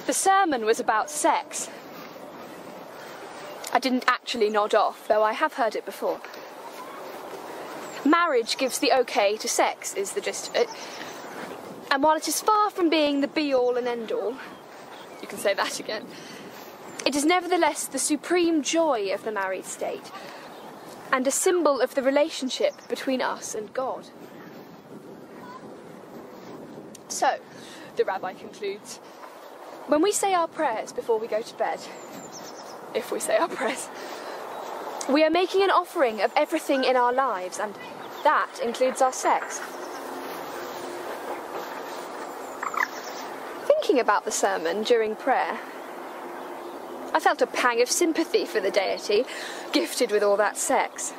The sermon was about sex. I didn't actually nod off, though I have heard it before. Marriage gives the okay to sex, is the gist of it. And while it is far from being the be-all and end-all, you can say that again, it is nevertheless the supreme joy of the married state, and a symbol of the relationship between us and God. So, the rabbi concludes, when we say our prayers before we go to bed, if we say our prayers, we are making an offering of everything in our lives, and that includes our sex. Thinking about the sermon during prayer, I felt a pang of sympathy for the deity, gifted with all that sex.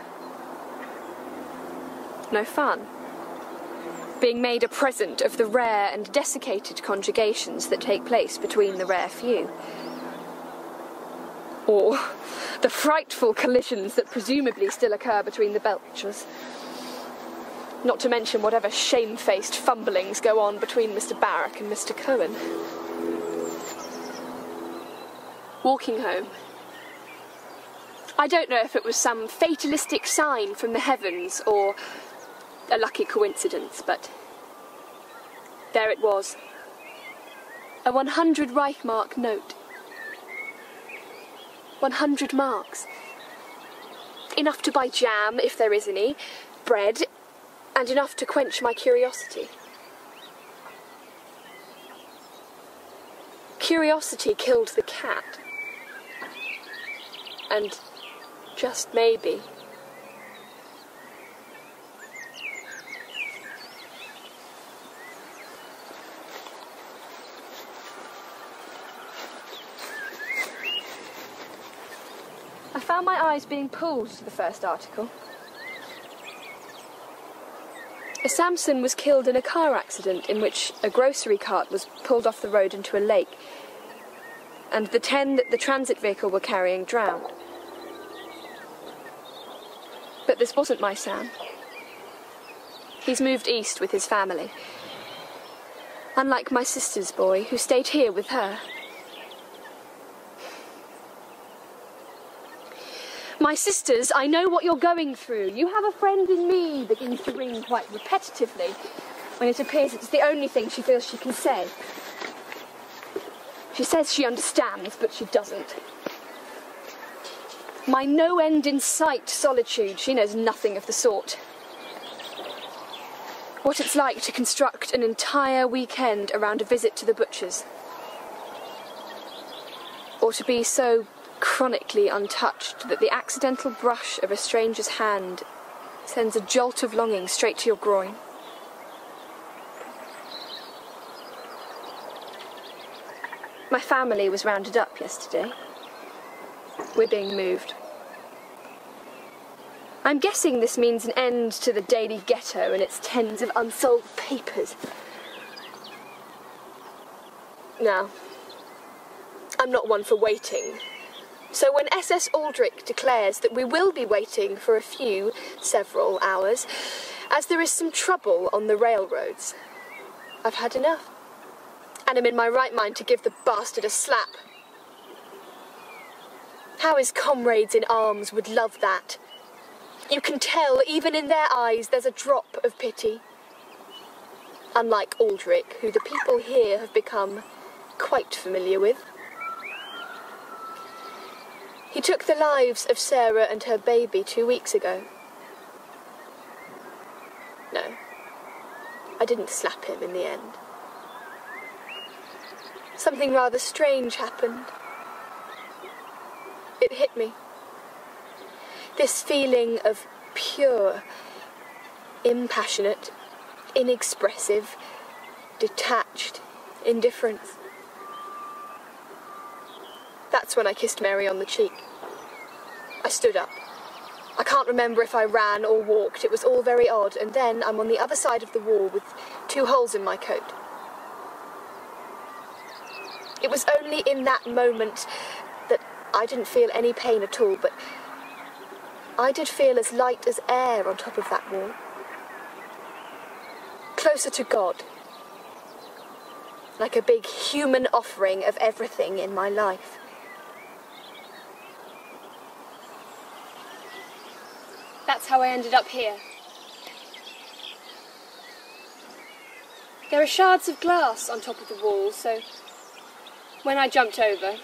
No fun. Being made a present of the rare and desiccated conjugations that take place between the rare few. Or the frightful collisions that presumably still occur between the belchers. Not to mention whatever shamefaced fumblings go on between Mr. Barrack and Mr. Cohen. Walking home, I don't know if it was some fatalistic sign from the heavens or a lucky coincidence, but there it was. A 100 Reichmark note. 100 marks. Enough to buy jam, if there is any, bread, and enough to quench my curiosity. Curiosity killed the cat. And just maybe, I found my eyes being pulled to the first article. A Samson was killed in a car accident in which a grocery cart was pulled off the road into a lake, and the 10 that the transit vehicle were carrying drowned. But this wasn't my Sam. He's moved east with his family. Unlike my sister's boy, who stayed here with her. My sisters, I know what you're going through. You have a friend in me, begins to ring quite repetitively, when it appears it's the only thing she feels she can say. She says she understands, but she doesn't. My no-end-in-sight solitude, she knows nothing of the sort. What it's like to construct an entire weekend around a visit to the butcher's. Or to be so chronically untouched that the accidental brush of a stranger's hand sends a jolt of longing straight to your groin. My family was rounded up yesterday. We're being moved. I'm guessing this means an end to the daily ghetto and its tens of unsold papers. Now, I'm not one for waiting. So when SS Aldrich declares that we will be waiting for several hours, as there is some trouble on the railroads, I've had enough. And I'm in my right mind to give the bastard a slap. How his comrades in arms would love that. You can tell, even in their eyes, there's a drop of pity. Unlike Aldrich, who the people here have become quite familiar with. He took the lives of Sarah and her baby 2 weeks ago. No, I didn't slap him in the end. Something rather strange happened. It hit me. This feeling of pure, impassionate, inexpressive, detached indifference. That's when I kissed Mary on the cheek. I stood up. I can't remember if I ran or walked. It was all very odd. And then I'm on the other side of the wall with 2 holes in my coat. It was only in that moment that I didn't feel any pain at all, but I did feel as light as air on top of that wall. Closer to God. like a big human offering of everything in my life. That's how I ended up here. There are shards of glass on top of the wall, so when I jumped over,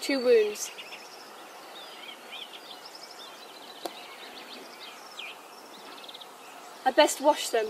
2 wounds. I'd best wash them.